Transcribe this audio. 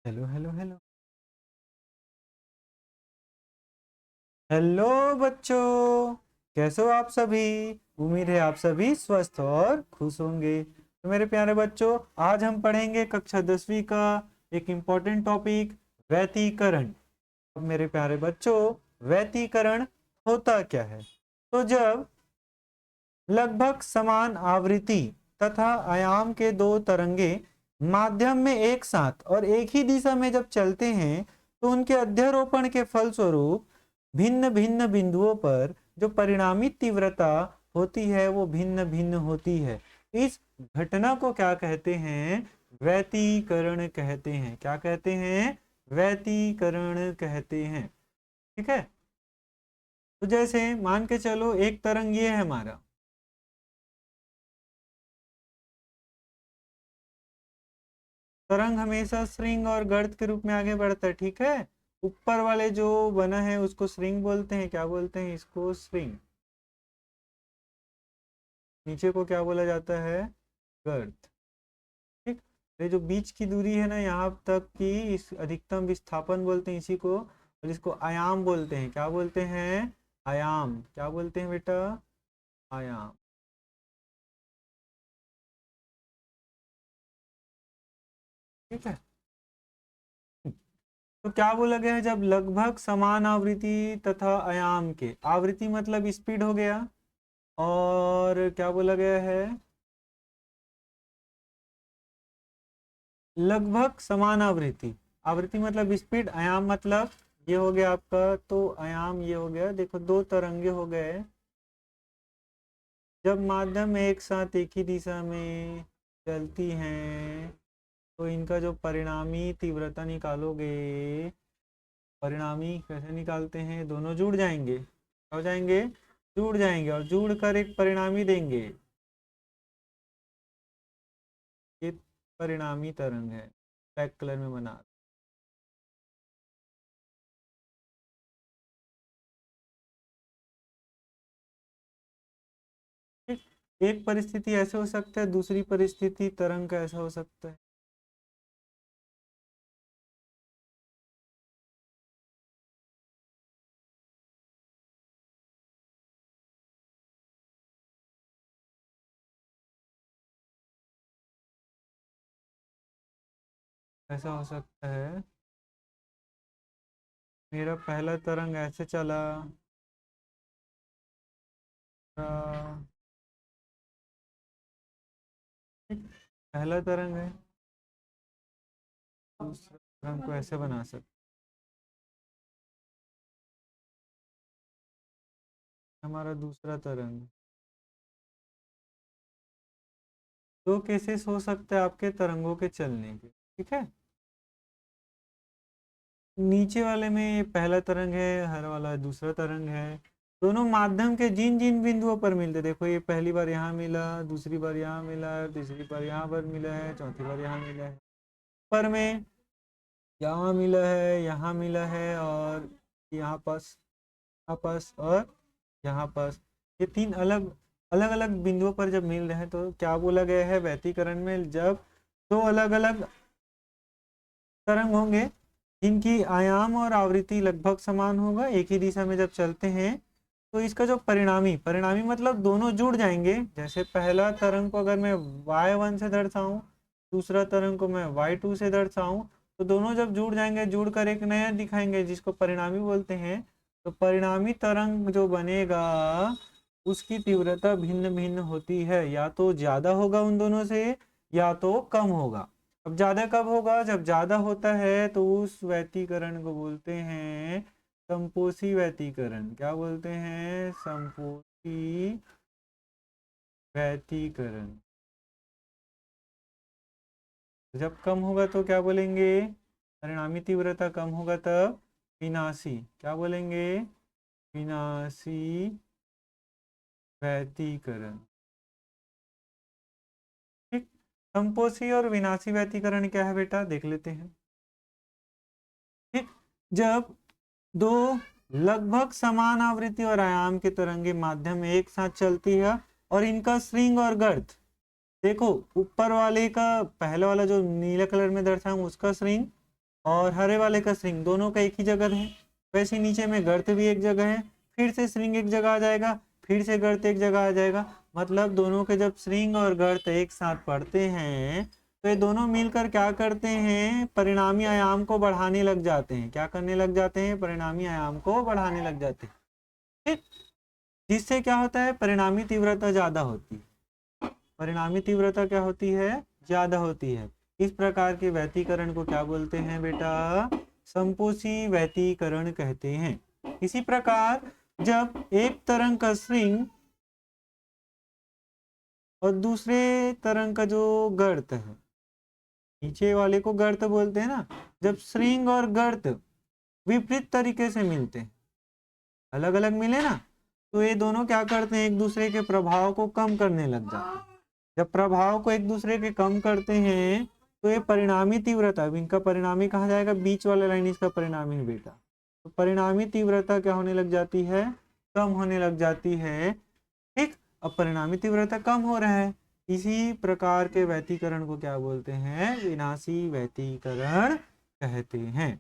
Hello hello hello hello बच्चों, कैसे हो आप सभी। उम्मीद है आप सभी स्वस्थ और खुश होंगे। तो मेरे प्यारे बच्चों, आज हम पढ़ेंगे कक्षा 10वीं का एक इम्पोर्टेंट टॉपिक, व्यतिकरण। अब मेरे प्यारे बच्चों, व्यतिकरण होता क्या है। तो जब लगभग समान आवृत्ति तथा आयाम के दो तरंगे माध्यम में एक साथ और एक ही दिशा में जब चलते हैं तो उनके अध्यारोपण के फलस्वरूप भिन्न भिन्न बिंदुओं पर जो परिणामी तीव्रता होती है वो भिन्न भिन्न होती है। इस घटना को क्या कहते हैं? व्यतिकरण कहते हैं। क्या कहते हैं? व्यतिकरण कहते हैं। ठीक है। तो जैसे मान के चलो, एक तरंग ये है हमारा, तरंग हमेशा श्रृंग और गर्त के रूप में आगे बढ़ता है। ठीक है। ऊपर वाले जो बना है उसको श्रृंग बोलते हैं। क्या बोलते हैं इसको? श्रृंग। नीचे को क्या बोला जाता है? गर्त। ठीक। ये जो बीच की दूरी है ना यहाँ तक की, इस अधिकतम विस्थापन बोलते हैं इसी को, और इसको आयाम बोलते हैं। क्या बोलते हैं? आयाम। क्या बोलते हैं बेटा? आयाम। ठीक है। तो क्या बोला गया है? जब लगभग समान आवृत्ति तथा आयाम के, आवृत्ति मतलब स्पीड हो गया, और क्या बोला गया है? लगभग समान आवृत्ति। आवृत्ति मतलब स्पीड, आयाम मतलब ये हो गया आपका, तो आयाम ये हो गया। देखो दो तरंगे हो गए, जब माध्यम एक साथ एक ही दिशा में चलती हैं तो इनका जो परिणामी तीव्रता निकालोगे, परिणामी कैसे निकालते हैं? दोनों जुड़ जाएंगे। क्या हो जाएंगे? जुड़ जाएंगे, और जुड़ कर एक परिणामी देंगे। ये परिणामी तरंग है, ब्लैक कलर में बना। एक परिस्थिति ऐसे हो सकता है, दूसरी परिस्थिति तरंग का ऐसा हो सकता है। ऐसा हो सकता है, मेरा पहला तरंग ऐसे चला, पहला तरंग है, दूसरा तरंग को ऐसे बना सकते। हमारा दूसरा तरंग। दो केसेस हो सकते हैं आपके तरंगों के चलने के। ठीक है। नीचे वाले में ये पहला तरंग है, हर वाला दूसरा तरंग है। दोनों माध्यम के जिन जिन बिंदुओं पर मिलते, देखो ये पहली बार यहाँ मिला, दूसरी बार यहाँ मिला है, तीसरी बार यहाँ पर मिला है, चौथी बार यहाँ मिला है। पर में यहाँ मिला है, यहाँ मिला है, और यहाँ पास, यहाँ पास, और यहाँ पास। ये तीन अलग अलग अलग बिंदुओं पर जब मिल रहे हैं तो क्या बोला गया है? व्यतिकरण में जब दो अलग अलग तरंग होंगे जिनकी आयाम और आवृत्ति लगभग समान होगा, एक ही दिशा में जब चलते हैं, तो इसका जो परिणामी, परिणामी मतलब दोनों जुड़ जाएंगे। जैसे पहला तरंग को अगर मैं y1 से दर्शाऊं, दूसरा तरंग को मैं y2 से दर्शाऊं, तो दोनों जब जुड़ जाएंगे, जुड़कर एक नया दिखाएंगे जिसको परिणामी बोलते हैं। तो परिणामी तरंग जो बनेगा उसकी तीव्रता भिन्न भिन्न होती है, या तो ज्यादा होगा उन दोनों से, या तो कम होगा। अब ज्यादा कब होगा? जब ज्यादा होता है तो उस व्यतिकरण को बोलते हैं संपोषी व्यतिकरण। क्या बोलते हैं? संपोषी व्यतिकरण। जब कम होगा तो क्या बोलेंगे? परिणामी तीव्रता कम होगा तब विनाशी। क्या बोलेंगे? विनाशी व्यतिकरण। ठीक। संपोषी और विनाशी व्यतिकरण क्या है बेटा, देख लेते हैं। ठीक। जब दो लगभग समान आवृत्ति और आयाम के तरंगे माध्यम में एक साथ चलती है और इनका श्रृंग और गर्त, देखो ऊपर वाले का, पहले वाला जो नीले कलर में दर्शाऊं उसका श्रृंग, और हरे वाले का श्रृंग, दोनों का एक ही जगह है। वैसे नीचे में गर्त भी एक जगह है, फिर से श्रृंग एक जगह आ जाएगा, फिर से गर्त एक जगह आ जाएगा। मतलब दोनों के जब श्रृंग और गर्त एक साथ पढ़ते हैं तो ये दोनों मिलकर क्या करते हैं, परिणामी आयाम को बढ़ाने लग जाते हैं। क्या करने लग जाते हैं, परिणामी आयाम को बढ़ाने लग जाते हैं। ठीक, जिससे क्या होता है, परिणामी तीव्रता ज्यादा होती है। परिणामी तीव्रता क्या होती है, ज्यादा होती है। इस प्रकार के व्यतीकरण को क्या बोलते हैं बेटा, संपोषी व्यतीकरण कहते हैं। इसी प्रकार जब एक तरंग का श्रृंग और दूसरे तरंग का जो गर्त है, नीचे वाले को गर्त बोलते हैं ना, जब श्रृंग और गर्त विपरीत तरीके से मिलते हैं, अलग अलग मिले ना, तो ये दोनों क्या करते हैं, एक दूसरे के प्रभाव को कम करने लग जाते हैं। जब प्रभाव को एक दूसरे के कम करते हैं तो ये परिणामी तीव्रता, इनका परिणामी कहा जाएगा, बीच वाला लाइन इसका परिणामी है बेटा। तो परिणामी तीव्रता क्या होने लग जाती है, कम होने लग जाती है। ठीक, अब परिणामी तीव्रता कम हो रहा है, इसी प्रकार के व्यतीकरण को क्या बोलते हैं, विनाशी व्यतीकरण कहते हैं।